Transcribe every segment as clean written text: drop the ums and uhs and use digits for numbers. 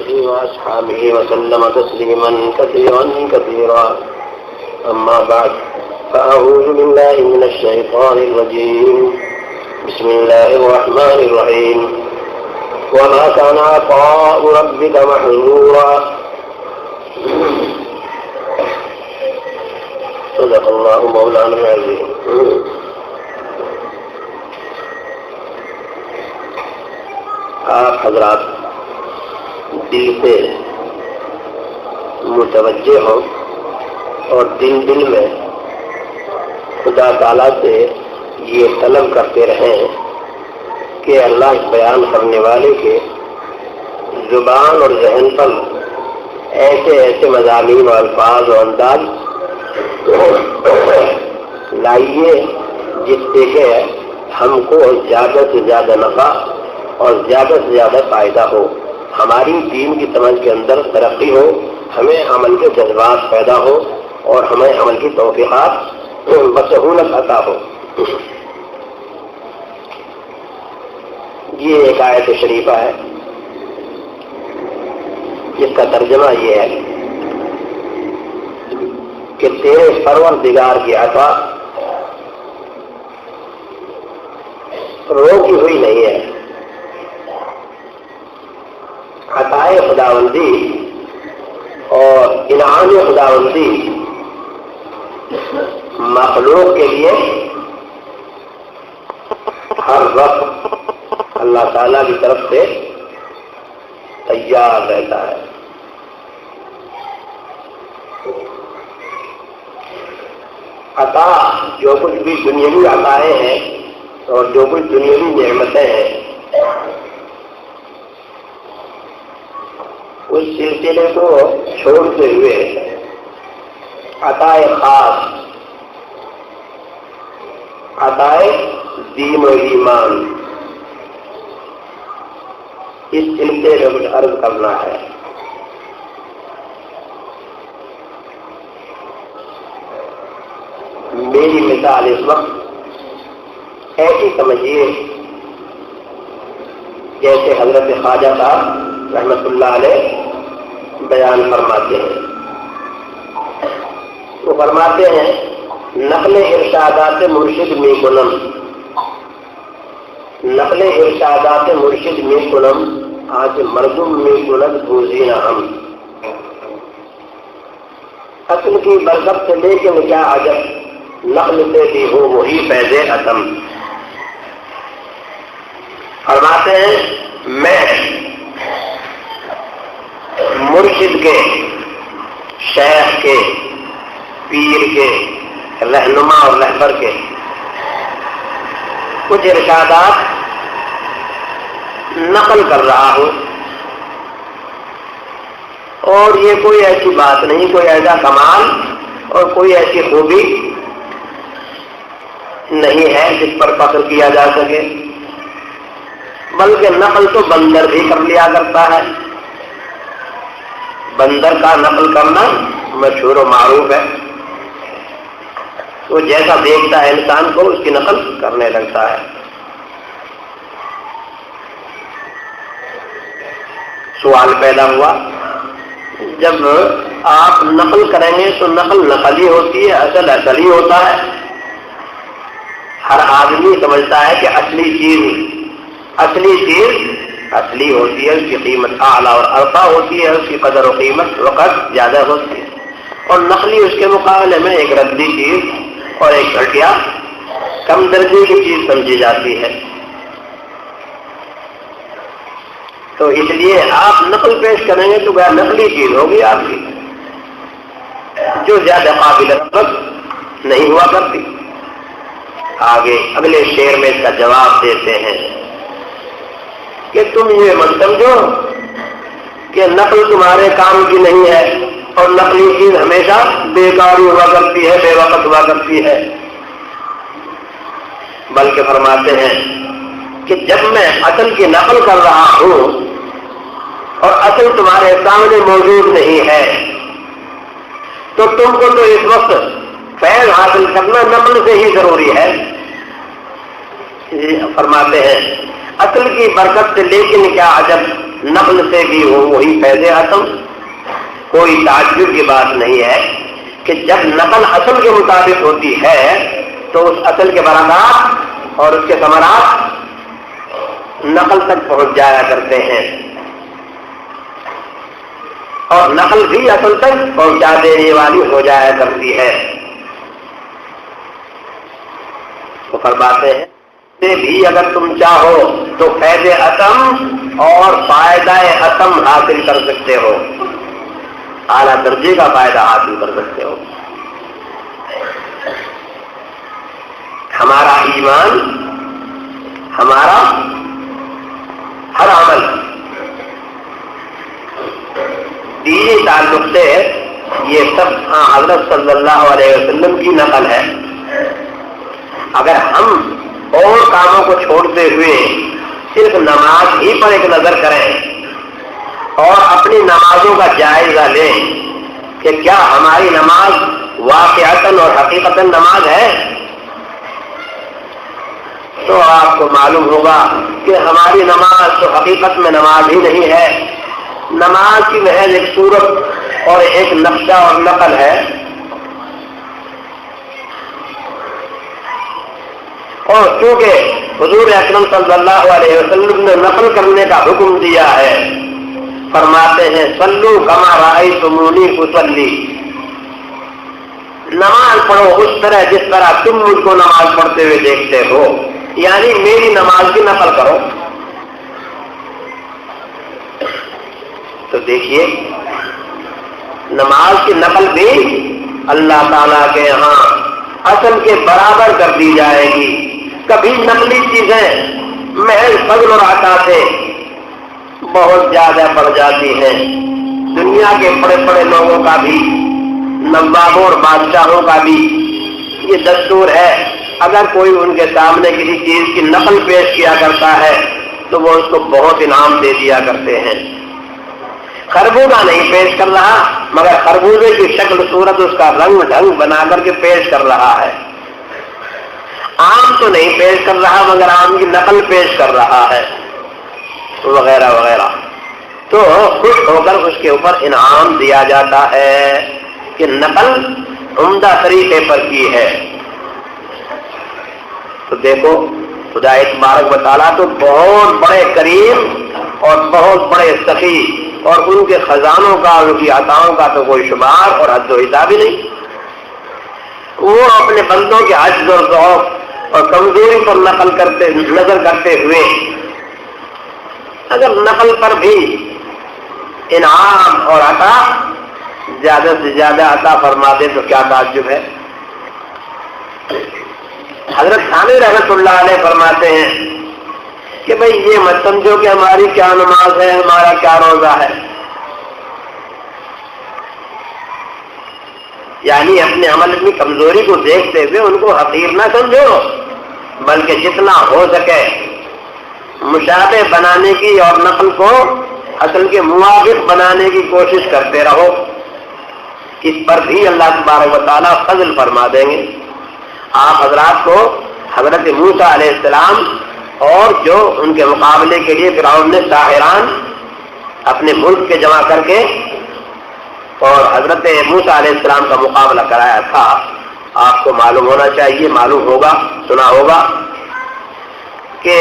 آله وأصحابه وسلم تسليما كثيرا كثيرا. أما بعد فأعوذ بالله من الشيطان الرجيم. بسم الله الرحمن الرحيم. وما كان عطاء ربك محظورا. صدق الله مولانا العظيم. آپ حضرات دل سے متوجہ ہوں اور دن دل میں خدا تعالیٰ سے یہ طلب کرتے رہیں کہ اللہ بیان کرنے والے کے زبان اور ذہن پر ایسے ایسے مضامین اور الفاظ و انداز لائیے جس سے کہ ہم کو زیادہ سے زیادہ نفع اور زیادہ سے زیادہ فائدہ ہو، ہماری دین کی سمجھ کے اندر ترقی ہو، ہمیں عمل کے جذبات پیدا ہو اور ہمیں عمل کی توفیقات بسہولت عطا ہو. یہ ایک آیت شریفہ ہے جس کا ترجمہ یہ ہے کہ تیرے پروردگار کی عطا روکی ہوئی نہیں ہے. عطائے خداوندی اور انعام خداوندی مخلوق کے لیے ہر وقت اللہ تعالیٰ کی طرف سے تیار رہتا ہے. عطا جو کچھ بھی دنیاوی عطائیں ہیں اور جو کچھ دنیاوی نعمتیں ہیں، اس سلسلے کو چھوڑتے ہوئے عطائے خاص، عطائے دین و ایمان، اس سلسلے میں کچھ عرض کرنا ہے. میری مثال اس وقت ایسی سمجھیے جیسے حضرت خواجہ صاحب رحمۃ اللہ علیہ بیان فرماتے ہیں. وہ فرماتے ہیں نقل ارشادات مرشد میں کنم، نقل ارشادات مرشد میں کنم، آج مردم میں کند بوزینا ہم. اصل کی برکت سے لیکن کیا عجب، نقل سے بھی ہو وہی فیض عدم. فرماتے ہیں میں مرشد کے، شیخ کے، پیر کے، رہنما اور رہبر کے کچھ ارشادات نقل کر رہا ہوں، اور یہ کوئی ایسی بات نہیں، کوئی ایسا کمال اور کوئی ایسی خوبی نہیں ہے جس پر فخر کیا جا سکے، بلکہ نقل تو بندر بھی کر لیا کرتا ہے. بندر کا نقل کرنا مشہور و معروف ہے. وہ جیسا دیکھتا ہے انسان کو اس کی نقل کرنے لگتا ہے. سوال پیدا ہوا، جب آپ نقل کریں گے تو نقل نقلی ہوتی ہے، اصل اصلی ہوتا ہے. ہر آدمی سمجھتا ہے کہ اصلی چیز اصلی ہوتی ہے، اس کی قیمت اعلیٰ اور ارفع ہوتی ہے، اس کی قدر و قیمت وقت زیادہ ہوتی ہے، اور نقلی اس کے مقابلے میں ایک ردی چیز اور ایک گھٹیا کم درجے کی چیز سمجھی جاتی ہے. تو اس لیے آپ نقل پیش کریں گے تو وہ نقلی چیز ہوگی آپ کی، جو زیادہ قابل رغبت نہیں ہوا کرتی. آگے اگلے شعر میں اس کا جواب دیتے ہیں کہ تم یہ مت سمجھو کہ نقل تمہارے کام کی نہیں ہے اور نقلی چیز ہمیشہ بیکاری ہوا کرتی ہے، بے وقت ہوا کرتی ہے. بلکہ فرماتے ہیں کہ جب میں اصل کی نقل کر رہا ہوں اور اصل تمہارے سامنے موجود نہیں ہے تو تم کو تو اس وقت فیض حاصل کرنا نقل سے ہی ضروری ہے. فرماتے ہیں اصل کی برکت سے لیکن کیا عجب، نقل سے بھی ہو وہی فیض اعظم. کوئی تعجب کی بات نہیں ہے کہ جب نقل اصل کے مطابق ہوتی ہے تو اس اصل کے برکات اور اس کے ثمرات نقل تک پہنچ جایا کرتے ہیں، اور نقل بھی اصل تک پہنچا دینے والی ہو جایا کرتی ہے. تو فرماتے ہیں کہ بھی اگر تم چاہو تو فیض اعظم اور فائدہ اعظم حاصل کر سکتے ہو، اعلیٰ درجے کا فائدہ حاصل کر سکتے ہو. ہمارا ایمان، ہمارا ہر عمل دینی تعلق سے یہ سب حضرت صلی اللہ علیہ وسلم کی نقل ہے. اگر ہم اور کاموں کو چھوڑتے ہوئے صرف نماز ہی پر ایک نظر کریں اور اپنی نمازوں کا جائزہ لیں کہ کیا ہماری نماز واقعتاً اور حقیقتاً نماز ہے، تو آپ کو معلوم ہوگا کہ ہماری نماز تو حقیقت میں نماز ہی نہیں ہے، نماز کی محض ایک صورت اور ایک نقشہ اور نقل ہے. اور چونکہ حضور اکرم صلی اللہ علیہ وسلم نے نقل کرنے کا حکم دیا ہے، فرماتے ہیں صلو کما رأیتمونی اصلی، نماز پڑھو اس طرح جس طرح تم مجھ کو نماز پڑھتے ہوئے دیکھتے ہو، یعنی میری نماز کی نقل کرو. تو دیکھیے نماز کی نقل بھی اللہ تعالیٰ کے یہاں اصل کے برابر کر دی جائے گی. کبھی نقلی چیزیں محض فضل اور عطا سے بہت زیادہ بڑھ جاتی ہیں. دنیا کے بڑے بڑے لوگوں کا بھی، نوابوں اور بادشاہوں کا بھی یہ دستور ہے، اگر کوئی ان کے سامنے کسی چیز کی نقل پیش کیا کرتا ہے تو وہ اس کو بہت انعام دے دیا کرتے ہیں. خربوزہ نہیں پیش کر رہا مگر خربوزے کی شکل صورت اس کا رنگ ڈھنگ بنا کر کے پیش کر رہا ہے. آم تو نہیں پیش کر رہا مگر آم کی نقل پیش کر رہا ہے، وغیرہ وغیرہ. تو خوش ہو کر اس کے اوپر انعام دیا جاتا ہے کہ نقل عمدہ طریقے پر کی ہے. تو دیکھو خدا تبارک و تعالیٰ تو بہت بڑے کریم اور بہت بڑے سخی، اور ان کے خزانوں کا، ان کی عطاؤں کا تو کوئی شمار اور حد و حساب ہی نہیں. وہ اپنے بندوں کے عجز اور ضعف اور کمزوری پر نظر کرتے ہوئے اگر نقل پر بھی انعام اور عطا زیادہ سے زیادہ عطا فرما دے تو کیا تعجب ہے. حضرت ثانوی رحمۃ اللہ علیہ فرماتے ہیں کہ بھئی یہ مت سمجھو کہ ہماری کیا نماز ہے، ہمارا کیا روزہ ہے، یعنی اپنے عمل کی کمزوری کو دیکھتے ہوئے ان کو حقیر نہ سمجھو، بلکہ جتنا ہو سکے مشابہ بنانے کی اور نقل کو اصل کے موافق بنانے کی کوشش کرتے رہو. اس پر بھی اللہ تبارک و تعالیٰ فضل فرما دیں گے. آپ حضرات کو حضرت موسیٰ علیہ السلام اور جو ان کے مقابلے کے لیے فرعون نے ساحران اپنے ملک کے جمع کر کے اور حضرت موسیٰ علیہ السلام کا مقابلہ کرایا تھا، آپ کو معلوم ہونا چاہیے، معلوم ہوگا، سنا ہوگا کہ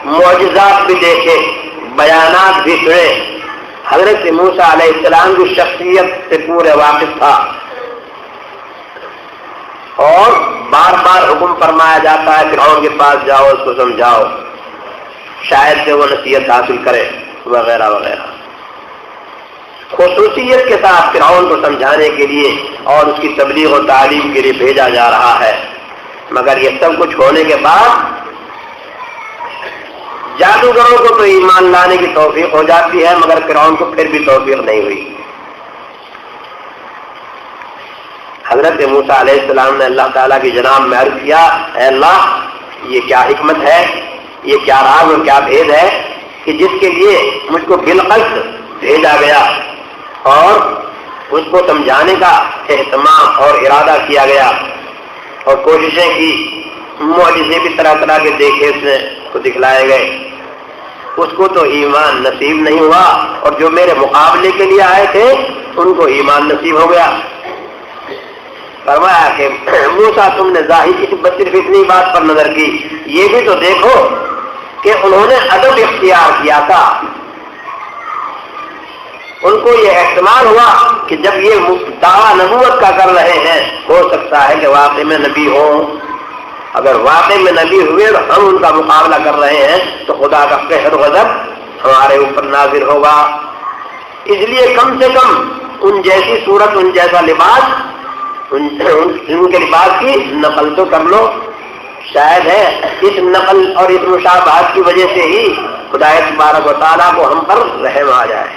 معجزات بھی دیکھے، بیانات بھی سنے. حضرت موسیٰ علیہ السلام کی شخصیت سے پورے واقف تھا اور بار بار حکم فرمایا جاتا ہے فرعون کے پاس جاؤ، اس کو سمجھاؤ، شاید سے وہ نصیحت حاصل کرے، وغیرہ وغیرہ. خصوصیت کے ساتھ فرعون کو سمجھانے کے لیے اور اس کی تبلیغ و تعلیم کے لیے بھیجا جا رہا ہے. مگر یہ سب کچھ ہونے کے بعد جادوگروں کو تو ایمان لانے کی توفیق ہو جاتی ہے، مگر فرعون کو پھر بھی توفیق نہیں ہوئی. حضرت موسیٰ علیہ السلام نے اللہ تعالیٰ کی جناب میں عرض کیا، اے اللہ یہ کیا حکمت ہے، یہ کیا راز اور کیا بھید ہے کہ جس کے لیے مجھ کو بالقصد بھیجا گیا اور اس کو سمجھانے کا اہتمام اور ارادہ کیا گیا اور کوششیں کی، معجزے بھی طرح طرح کے دیکھے اس نے کو دکھلائے گئے. اس کو تو ایمان نصیب نہیں ہوا، اور جو میرے مقابلے کے لیے آئے تھے ان کو ایمان نصیب ہو گیا۔ فرمایا کہ موسیٰ تم نے ظاہر صرف اتنی بات پر نظر کی، یہ بھی تو دیکھو کہ انہوں نے ادب اختیار کیا تھا۔ ان کو یہ احتمال ہوا کہ جب یہ دعویٰ نبوت کا کر رہے ہیں، ہو سکتا ہے کہ واقعی میں نبی ہوں۔ اگر واقعی میں نبی ہوئے اور ہم ان کا مقابلہ کر رہے ہیں تو خدا کا قہر و غضب ہمارے اوپر نازل ہوگا۔ اس لیے کم سے کم ان جیسی صورت، ان جیسا لباس، ان کے لباس کی نقل تو کر لو۔ شاید ہے اس نقل اور اس مشابہت کی وجہ سے ہی خدا تبارک و تعالیٰ کو ہم پر رحم آ جائے۔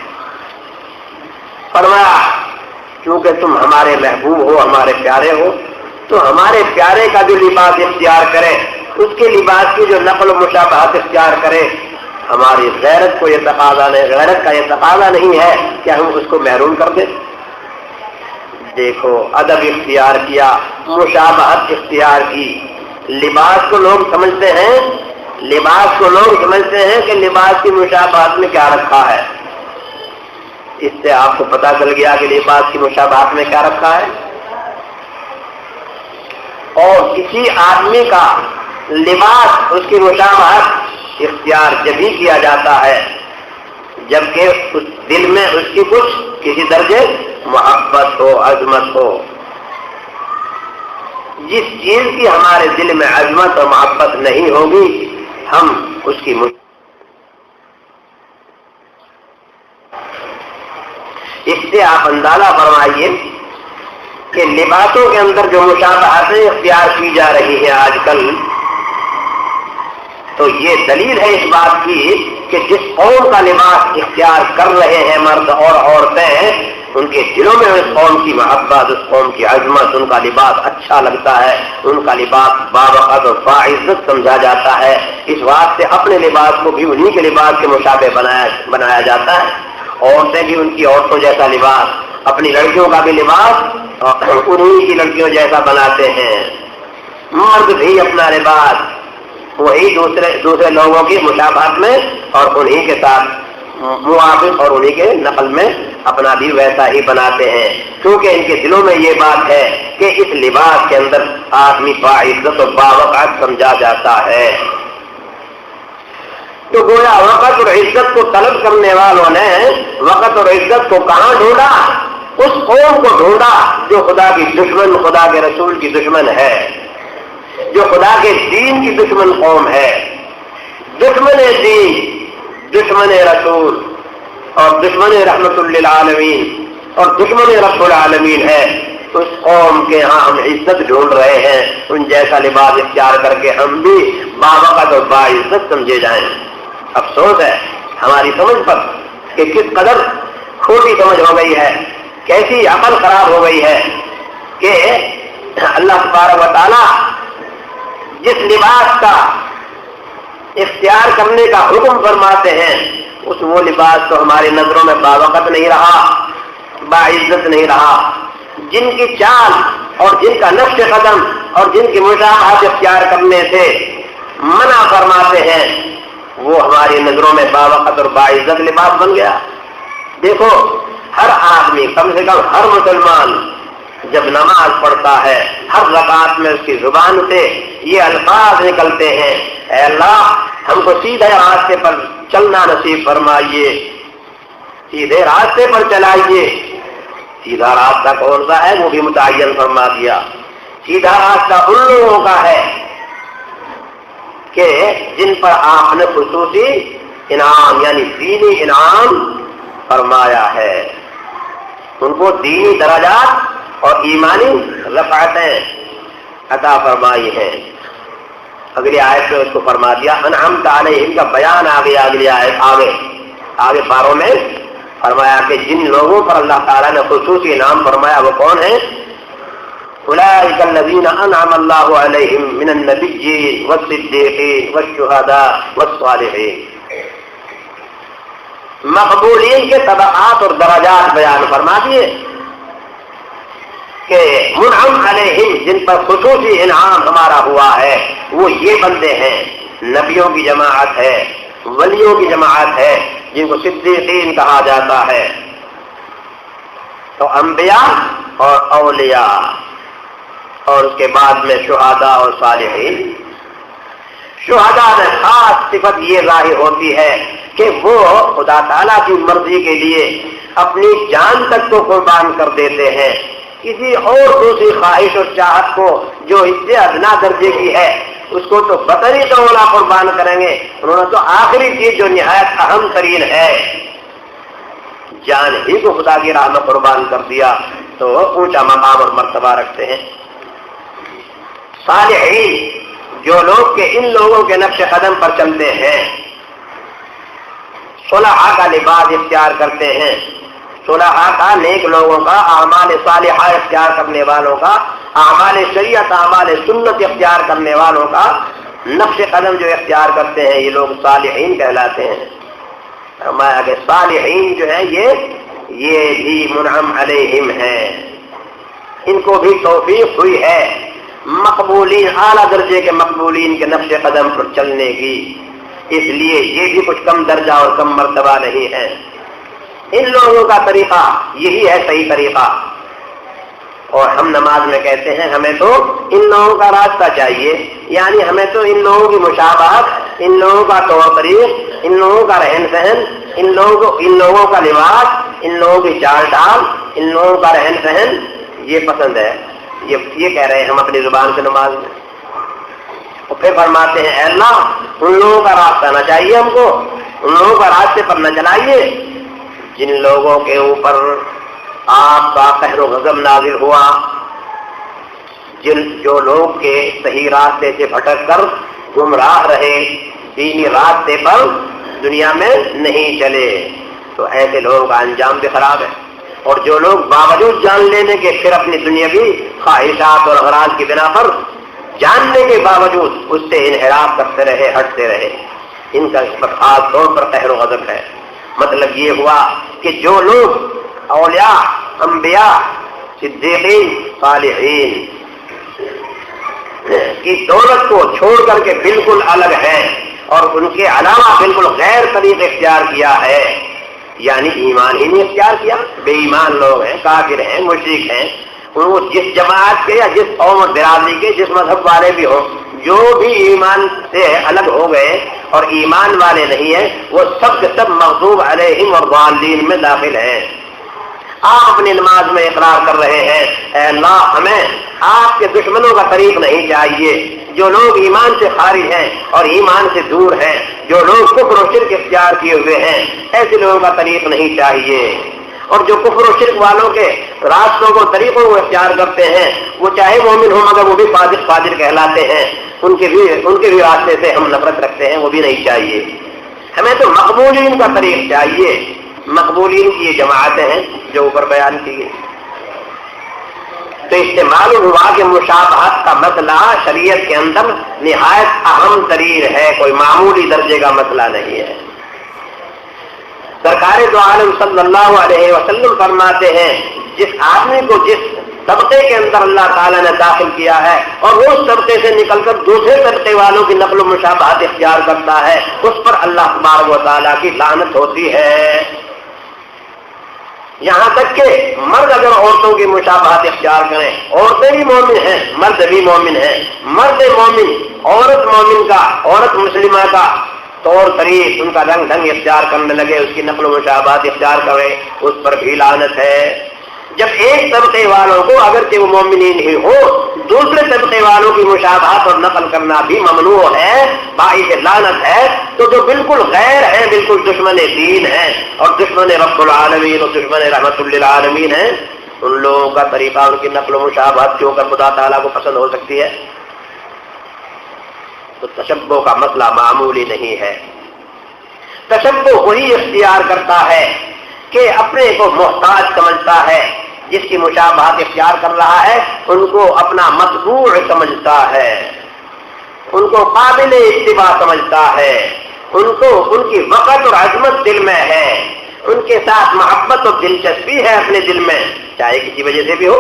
فرمایا کیونکہ تم ہمارے محبوب ہو، ہمارے پیارے ہو، تو ہمارے پیارے کا جو لباس اختیار کرے، اس کے لباس کی جو نقل و مشابہت اختیار کرے، ہماری غیرت کو یہ تقاضا نہیں، غیرت کا یہ تقاضا نہیں ہے کہ ہم اس کو محروم کر دیں۔ دیکھو ادب اختیار کیا، مشابہت اختیار کی۔ لباس کو لوگ سمجھتے ہیں، لباس کو لوگ سمجھتے ہیں کہ لباس کی مشابہت میں کیا رکھا ہے۔ اس سے آپ کو پتہ چل گیا کہ لباس کی مشابہت میں کیا رکھا ہے۔ اور کسی آدمی کا لباس، اس کی مشابہت اختیار جب ہی کیا جاتا ہے جبکہ اس دل میں اس کی کچھ کسی درجے محبت ہو، عظمت ہو۔ جس چیز کی ہمارے دل میں عظمت اور محبت نہیں ہوگی، ہم اس کی اس سے آپ اندازہ فرمائیے کہ لباسوں کے اندر جو مشابہتیں اختیار کی جا رہی ہیں آج کل، تو یہ دلیل ہے اس بات کی کہ جس قوم کا لباس اختیار کر رہے ہیں مرد اور عورتیں، ان کے دلوں میں اس قوم کی محبت، اس قوم کی عظمت، ان کا لباس اچھا لگتا ہے، ان کا لباس باوقت اور باعزت سمجھا جاتا ہے۔ اس واسطے اپنے لباس کو بھی انہی کے لباس کے مشابہ بنایا جاتا ہے۔ عورتیں بھی ان کی عورتوں جیسا لباس، اپنی لڑکیوں کا بھی لباس انہی کی لڑکیوں جیسا بناتے ہیں۔ مرد بھی اپنا لباس وہی دوسرے لوگوں کی مشابہت میں اور انہی کے ساتھ موافق اور انہی کے نقل میں اپنا بھی ویسا ہی بناتے ہیں، کیونکہ ان کے دلوں میں یہ بات ہے کہ اس لباس کے اندر آدمی باعزت اور باوقار سمجھا جاتا ہے۔ تو گویا وقت اور عزت کو طلب کرنے والوں نے وقت اور عزت کو کہاں ڈھونڈا؟ اس قوم کو ڈھونڈا جو خدا کی دشمن، خدا کے رسول کی دشمن ہے، جو خدا کے دین کی دشمن قوم ہے، دشمن دین، دشمن رسول اور دشمن رحمت للعالمین اور دشمن رب العالمین ہے۔ اس قوم کے ہاں ہم عزت ڈھونڈ رہے ہیں، ان جیسا لباس اختیار کر کے ہم بھی باوقت اور باعزت سمجھے جائیں۔ افسوس ہے ہماری سمجھ پر کہ کس قدر کھوٹی سمجھ ہو گئی ہے، کیسی عقل خراب ہو گئی ہے کہ اللہ تبارک و تعالیٰ جس لباس کا اختیار کرنے کا حکم فرماتے ہیں، وہ لباس تو ہماری نظروں میں باوقت نہیں رہا، باعزت نہیں رہا۔ جن کی چال اور جن کا نقش قدم اور جن کی مشابہت اختیار کرنے سے منع فرماتے ہیں، وہ ہماری نظروں میں باوقت اور باعزت لباس بن گیا۔ دیکھو ہر آدمی، کم سے کم ہر مسلمان جب نماز پڑھتا ہے، ہر رکعت میں اس کی زبان سے یہ الفاظ نکلتے ہیں، اے اللہ ہم کو سیدھے راستے پر چلنا نصیب فرمائیے، سیدھے راستے پر چلائیے۔ سیدھا راستہ کون سا ہے وہ بھی متعین فرما دیا۔ سیدھا راستہ ان لوگوں کا ہے کہ جن پر آپ نے خصوصی انعام یعنی دینی انعام فرمایا ہے، ان کو دینی درجات اور ایمانی رفعتیں عطا فرمائی ہیں۔ اگلی آیت میں اس کو فرما دیا انعمت علیہم کا بیان آ گیا۔ اگلی آیت آگے پاروں میں فرمایا کہ جن لوگوں پر اللہ تعالیٰ نے خصوصی انعام فرمایا وہ کون ہیں؟ اولئک الذین انعم اللہ علیہم من النبیین والصدیقین والشہداء والصالحین۔ مقبولین کے طبقات اور درجات بیان فرما دیے کہ منعم علیہم جن پر خصوصی انعام ہمارا ہوا ہے وہ یہ بندے ہیں، نبیوں کی جماعت ہے، ولیوں کی جماعت ہے جن کو صدیقین کہا جاتا ہے۔ تو انبیاء اور اولیاء، اور اس کے بعد میں شہداء اور صالحین۔ شہداء میں خاص صفت یہ ظاہر ہوتی ہے کہ وہ خدا تعالیٰ کی مرضی کے لیے اپنی جان تک کو قربان کر دیتے ہیں، کسی اور دوسری خواہش اور چاہت کو جو اس سے ادنا درجے کی ہے اس کو تو بطری تو اولا قربان کریں گے، انہوں نے تو آخری چیز جو نہایت اہم ترین ہے جان ہی کو خدا کی راہ میں قربان کر دیا، تو وہ اونچا مقام اور مرتبہ رکھتے ہیں۔ صالحین جو لوگ کہ ان لوگوں کے نقش قدم پر چلتے ہیں، صلحاء کا لباس اختیار کرتے ہیں، صلحاء کا نیک لوگوں کا، اعمال صالحہ اختیار کرنے والوں کا، اعمال شریعت اعمال سنت اختیار کرنے والوں کا نقش قدم جو اختیار کرتے ہیں، یہ لوگ صالحین کہلاتے ہیں۔ فرمایا کہ صالحین جو ہیں یہ بھی منعم علیہم ہیں، ان کو بھی توفیق ہوئی ہے مقبولین، اعلیٰ درجے کے مقبولین کے نقش قدم پر چلنے کی، اس لیے یہ بھی کچھ کم درجہ اور کم مرتبہ نہیں ہے۔ ان لوگوں کا طریقہ یہی ہے صحیح طریقہ، اور ہم نماز میں کہتے ہیں ہمیں تو ان لوگوں کا راستہ چاہیے، یعنی ہمیں تو ان لوگوں کی مشابہت، ان لوگوں کا طور طریق، ان لوگوں کا رہن سہن، ان لوگوں کا لباس، ان لوگوں کی چال ڈال، ان لوگوں کا رہن سہن یہ پسند ہے، یہ کہہ رہے ہیں ہم اپنی زبان سے نماز میں۔ اور پھر فرماتے ہیں اے اللہ ان لوگوں کا راستہ نہ چاہیے ہم کو، ان لوگوں کا راستے پر نہ چلائیے جن لوگوں کے اوپر آپ کا قہر و غضب نازل ہوا، جو لوگ کے صحیح راستے سے بھٹک کر گمراہ رہے، دینی راستے پر دنیا میں نہیں چلے، تو ایسے لوگوں کا انجام بھی خراب ہے۔ اور جو لوگ باوجود جان لینے کے پھر اپنی دنیاوی خواہشات اور اغراض کی بنا پر جاننے کے باوجود اس سے انحراف کرتے رہے، ہٹتے رہے، ان کا اس پر خاص طور پر قہر و غضب ہے۔ مطلب یہ ہوا کہ جو لوگ اولیاء، انبیاء، صدیقین، صالحین کی دولت کو چھوڑ کر کے بالکل الگ ہیں اور ان کے علاوہ بالکل غیر طریق اختیار کیا ہے، یعنی ایمان ہی نہیں اختیار کیا، بے ایمان لوگ ہیں، کافر ہیں، مشرک ہیں، وہ جس جماعت کے یا جس قوم اور برادری کے جس مذہب والے بھی ہوں، جو بھی ایمان سے الگ ہو گئے اور ایمان والے نہیں ہیں، وہ سب کے سب مغضوب علیہم اور ضالین میں داخل ہیں۔ آپ اپنی نماز میں اقرار کر رہے ہیں اے اللہ ہمیں آپ کے دشمنوں کا طریق نہیں چاہیے، جو لوگ ایمان سے خارج ہیں اور ایمان سے دور ہیں، جو لوگ کفر و شرک اختیار کیے ہوئے ہیں، ایسے لوگوں کا طریق نہیں چاہیے۔ اور جو کفر و شرک والوں کے راستوں کو، طریقوں کو اختیار کرتے ہیں، وہ چاہے مومن ہوں مگر وہ بھی فاجر کہلاتے ہیں، ان کے بھی راستے سے ہم نفرت رکھتے ہیں، وہ بھی نہیں چاہیے۔ ہمیں تو مقبولین کا طریق چاہیے۔ مقبولین کی یہ جماعتیں ہیں جو اوپر بیان کی گئی۔ تو اس سے معلوم ہوا کہ مشابہت کا مسئلہ شریعت کے اندر نہایت اہم ترین ہے، کوئی معمولی درجے کا مسئلہ نہیں ہے۔ سرکار دو عالم صلی اللہ علیہ وسلم فرماتے ہیں جس آدمی کو جس طبقے کے اندر اللہ تعالیٰ نے داخل کیا ہے اور وہ اس طبقے سے نکل کر دوسرے طبقے والوں کی نقل و مشابہت اختیار کرتا ہے، اس پر اللہ تبارک و تعالیٰ کی لعنت ہوتی ہے۔ یہاں تک کہ مرد اگر عورتوں کی مشابہت اختیار کریں، عورتیں بھی مومن ہیں، مرد بھی مومن ہیں، مرد مومن عورت مومن کا، عورت مسلمہ کا طور طریق، ان کا رنگ ڈھنگ اختیار کرنے لگے، اس کی نقل و مشابہت اختیار کرے، اس پر بھی لعنت ہے۔ جب ایک طبقے والوں کو اگرچہ وہ مومنین ہی ہو، دوسرے طبقے والوں کی مشابہت اور نقل کرنا بھی ممنوع ہے، باعث لعنت ہے، تو جو بالکل غیر ہیں، بالکل دشمن دین ہیں اور دشمن رب العالمین اور دشمن رحمت للعالمین ہیں، ان لوگوں کا طریقہ، ان کی نقل و مشابہت جو کر خدا تعالیٰ کو پسند ہو سکتی ہے۔ تو تشبہ کا مسئلہ معمولی نہیں ہے۔ تشبہ وہی اختیار کرتا ہے کہ اپنے کو محتاج سمجھتا ہے، جس کی مشابہت اختیار کر رہا ہے ان کو اپنا متبوع سمجھتا ہے، ان کو قابل اتباع سمجھتا ہے، ان کی وقت اور عظمت دل میں ہے، ان کے ساتھ محبت اور دلچسپی ہے اپنے دل میں، چاہے کسی وجہ سے بھی ہو۔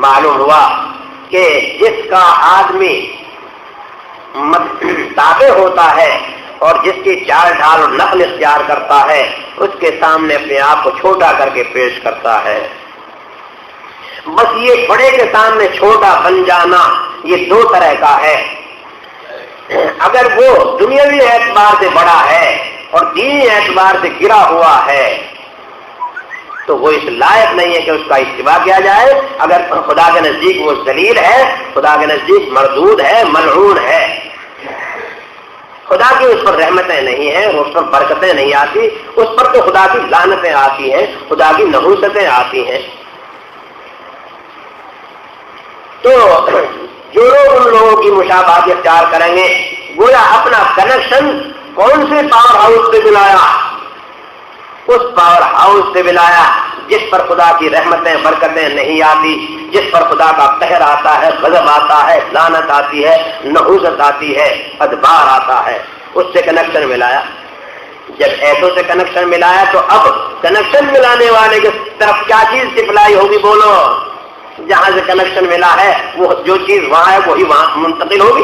معلوم ہوا کہ جس کا آدمی تابع ہوتا ہے اور جس کی چال ڈھال اور نقل اختیار کرتا ہے اس کے سامنے اپنے آپ کو چھوٹا کر کے پیش کرتا ہے. بس یہ بڑے کے سامنے چھوٹا بن جانا یہ دو طرح کا ہے. اگر وہ دنیاوی اعتبار سے بڑا ہے اور دینی اعتبار سے گرا ہوا ہے تو وہ اس لائق نہیں ہے کہ اس کا اتباع کیا جائے. اگر خدا کے نزدیک وہ ذلیل ہے، خدا کے نزدیک مردود ہے، ملعون ہے، خدا کی اس پر رحمتیں نہیں ہیں، اس پر برکتیں نہیں آتی، اس پر تو خدا کی لعنتیں آتی ہیں، خدا کی نحوستیں آتی ہیں. تو جو لوگ ان لوگوں کی مشابہت اختیار کریں گے گویا اپنا کنیکشن کون سے پاور ہاؤس سے ملایا؟ اس پاور ہاؤس سے ملایا جس پر خدا کی رحمتیں برکتیں نہیں آتی، جس پر خدا کا قہر آتا ہے، غضب آتا ہے، لعنت آتی ہے، نحوست آتی ہے، ادبار آتا ہے. اس سے کنیکشن ملایا. جب ایسوں سے کنیکشن ملایا تو اب کنیکشن ملانے والے کی طرف کیا چیز سپلائی ہوگی؟ بولو. جہاں سے کنیکشن ملا ہے وہ جو چیز وہاں ہے وہی وہاں منتقل ہوگی.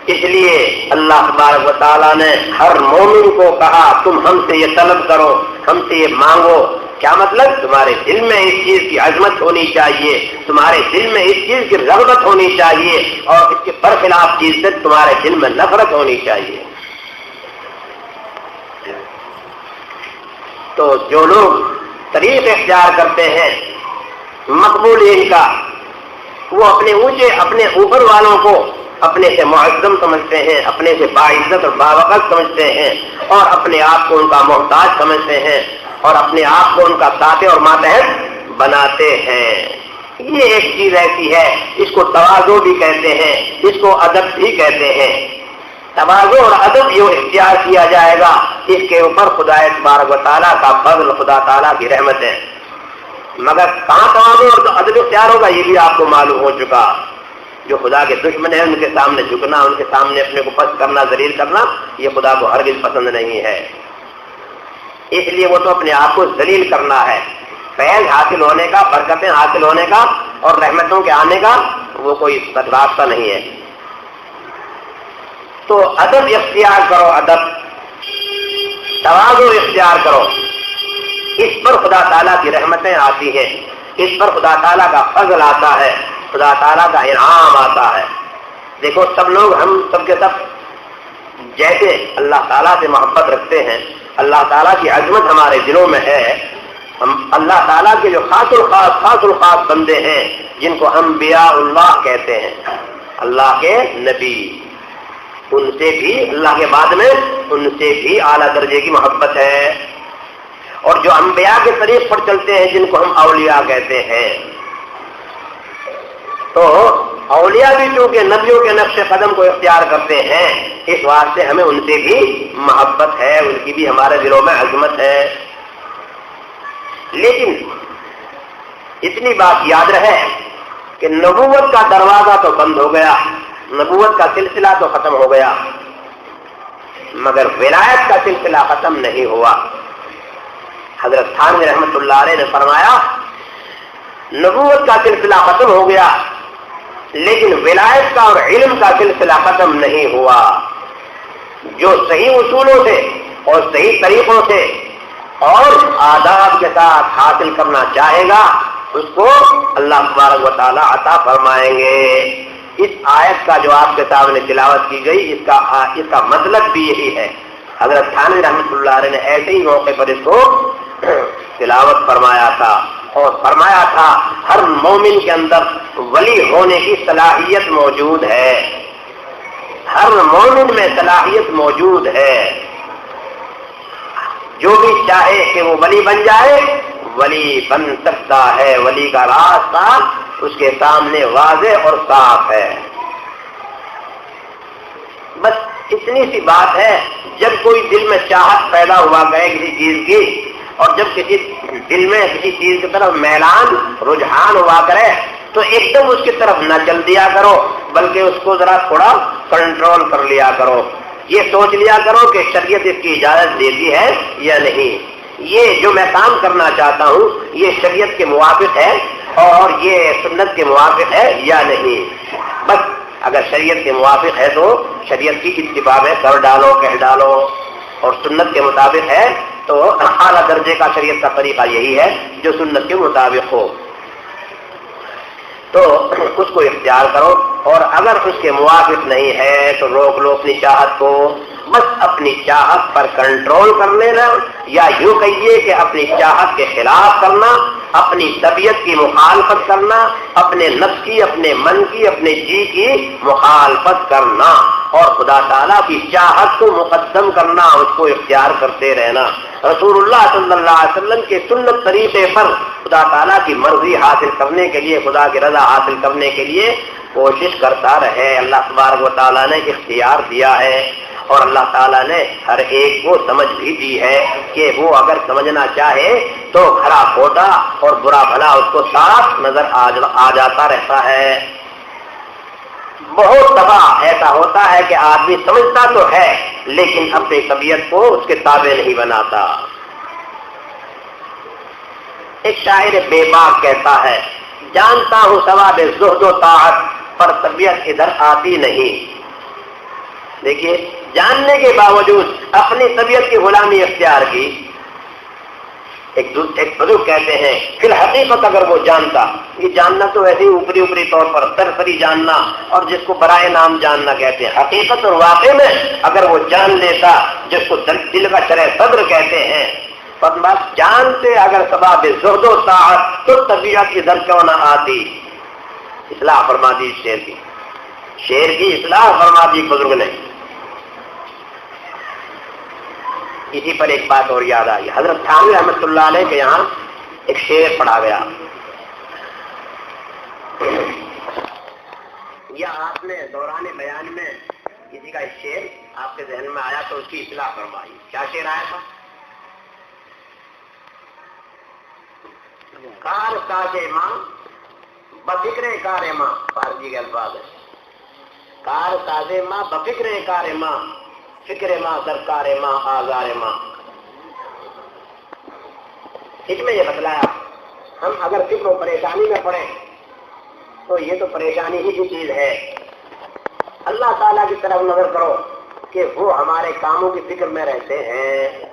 اس لیے اللہ تبارک و تعالیٰ نے ہر مومن کو کہا تم ہم سے یہ طلب کرو، ہم سے یہ مانگو. کیا مطلب؟ تمہارے دل میں اس چیز کی عظمت ہونی چاہیے، تمہارے دل میں اس چیز کی رغبت ہونی چاہیے اور اس کے برخلاف چیز سے تمہارے دل میں نفرت ہونی چاہیے. تو جو لوگ طریق اختیار کرتے ہیں مقبولین کا، وہ اپنے اونچے اپنے اوپر والوں کو اپنے سے معظم سمجھتے ہیں، اپنے سے باعزت اور باوقت سمجھتے ہیں اور اپنے آپ کو ان کا محتاج سمجھتے ہیں اور اپنے آپ کو ان کا ساتھ اور ماتحت بناتے ہیں. یہ ایک چیز ایسی ہے، اس کو تواضع بھی کہتے ہیں، اس کو ادب بھی کہتے ہیں. تواضع اور ادب جو اختیار کیا جائے گا اس کے اوپر خدا تبارک و تعالیٰ کا فضل، خدا تعالیٰ کی رحمت ہے. مگر کہاں تواضع اور ادب اختیار ہوگا یہ بھی آپ کو معلوم ہو چکا. جو خدا کے دشمن ہیں ان کے سامنے جھکنا، ان کے سامنے اپنے کو پست کرنا، ذلیل کرنا، یہ خدا کو ہرگز پسند نہیں ہے. اس لیے وہ تو اپنے آپ کو ذلیل کرنا ہے. فیض حاصل ہونے کا، برکتیں حاصل ہونے کا اور رحمتوں کے آنے کا وہ کوئی راستہ نہیں ہے. تو ادب اختیار کرو، ادب، تواضع اختیار کرو. اس پر خدا تعالیٰ کی رحمتیں آتی ہیں، اس پر خدا تعالیٰ کا فضل آتا ہے، خدا تعالیٰ کا انعام آتا ہے. دیکھو سب لوگ، ہم سب کے سب جیسے اللہ تعالیٰ سے محبت رکھتے ہیں، اللہ تعالیٰ کی عظمت ہمارے دلوں میں ہے. ہم اللہ تعالیٰ کے جو خاص الخاص بندے ہیں جن کو انبیاء اللہ کہتے ہیں، اللہ کے نبی، ان سے بھی اللہ کے بعد میں ان سے بھی اعلیٰ درجے کی محبت ہے. اور جو انبیاء کے طریق پر چلتے ہیں جن کو ہم اولیاء کہتے ہیں، تو اولیاء بھی چونکہ نبیوں کے نقش قدم کو اختیار کرتے ہیں اس واسطے ہمیں ان سے بھی محبت ہے، ان کی بھی ہمارے دلوں میں عظمت ہے. لیکن اتنی بات یاد رہے کہ نبوت کا دروازہ تو بند ہو گیا، نبوت کا سلسلہ تو ختم ہو گیا، مگر ولایت کا سلسلہ ختم نہیں ہوا. حضرت تھانوی رحمۃ اللہ علیہ نے فرمایا نبوت کا سلسلہ ختم ہو گیا لیکن ولایت کا اور علم کا سلسلہ ختم نہیں ہوا. جو صحیح اصولوں سے اور صحیح طریقوں سے اور آداب کے ساتھ حاصل کرنا چاہے گا اس کو اللہ تبارک و تعالیٰ عطا فرمائیں گے. اس آیت کا جو آپ کے سامنے تلاوت کی گئی اس کا مطلب بھی یہی ہے. حضرت تھانوی رحمۃ اللہ علیہ نے ایسے ہی موقع پر اس کو تلاوت فرمایا تھا اور فرمایا تھا ہر مومن کے اندر ولی ہونے کی صلاحیت موجود ہے، ہر مومن میں صلاحیت موجود ہے. جو بھی چاہے کہ وہ ولی بن جائے ولی بن سکتا ہے. ولی کا راستہ اس کے سامنے واضح اور صاف ہے. بس اتنی سی بات ہے، جب کوئی دل میں چاہت پیدا ہوا کرے کسی چیز کی اور جب کسی دل میں کسی چیز کی طرف میلان رجحان ہوا کرے تو ایک دم اس کی طرف نہ چل دیا کرو بلکہ اس کو ذرا تھوڑا کنٹرول کر لیا کرو. یہ سوچ لیا کرو کہ شریعت اس کی اجازت دیتی ہے یا نہیں، یہ جو میں کام کرنا چاہتا ہوں یہ شریعت کے موافق ہے اور یہ سنت کے موافق ہے یا نہیں. بس اگر شریعت کے موافق ہے تو شریعت کی اتباع میں کر ڈالو، کہہ ڈالو، اور سنت کے مطابق ہے تو اعلیٰ درجے کا شریعت کا طریقہ یہی ہے جو سنت کے مطابق ہو، تو اس کو اختیار کرو، اور اگر اس کے موافق نہیں ہے تو روک لو اپنی چاہت کو، بس اپنی چاہت پر کنٹرول کر لینا، یا یوں کہیے کہ اپنی چاہت کے خلاف کرنا، اپنی طبیعت کی مخالفت کرنا، اپنے نفس کی، اپنے من کی، اپنے جی کی مخالفت کرنا، اور خدا تعالیٰ کی چاہت کو مقدم کرنا، اس کو اختیار کرتے رہنا، رسول اللہ صلی اللہ علیہ وسلم کے سنت طریقے پر خدا تعالیٰ کی مرضی حاصل کرنے کے لیے، خدا کی رضا حاصل کرنے کے لیے کوشش کرتا رہے۔ اللہ تبارک و تعالیٰ نے اختیار دیا ہے، اور اللہ تعالیٰ نے ہر ایک کو سمجھ بھی دی ہے کہ وہ اگر سمجھنا چاہے تو کھرا کھوٹا اور برا بھلا اس کو صاف نظر آ جاتا رہتا ہے۔ بہت دفعہ ایسا ہوتا ہے کہ آدمی سمجھتا تو ہے لیکن اپنی طبیعت کو اس کے تابع نہیں بناتا۔ ایک شاعر بے باک کہتا ہے، جانتا ہوں ثواب زہد و طاعت پر طبیعت ادھر آتی نہیں۔ دیکھیے، جاننے کے باوجود اپنی طبیعت کی غلامی اختیار کی۔ ایک بزرگ کہتے ہیں فی الحقیقت اگر وہ جانتا، یہ جاننا تو ایسے ہی اوپری اوپری طور پر سرسری جاننا، اور جس کو برائے نام جاننا کہتے ہیں، حقیقت اور واقع میں اگر وہ جان لیتا، جس کو دل کا شرح صدر کہتے ہیں، بس جانتے اگر ثواب زہد و طاعت تو طبیعت ادھر کیوں نہ آتی۔ اصلاح فرما دی شعر کی اصلاح فرما دی بزرگ نے۔ اسی پر ایک بات اور یاد آئی، حضرت تھانوی رحمۃ اللہ علیہ کے یہاں ایک شعر پڑھا گیا، یا آپ نے دوران بیان میں کسی کا شعر آپ کے ذہن میں آیا تو اس کی اصلاح فرمائی۔ کیا شعر آیا تھا؟ کار ساز ماں بفکر کار ماں، فارسی کے الفاظ ہے، کار ساز ماں بفکر کار ماں، فکر ماں سرکار ماں آزار ماں۔ اس میں یہ بتلایا ہم اگر فکر و پریشانی میں پڑیں تو یہ تو پریشانی ہی کی چیز ہے، اللہ تعالیٰ کی طرف نظر کرو کہ وہ ہمارے کاموں کی فکر میں رہتے ہیں،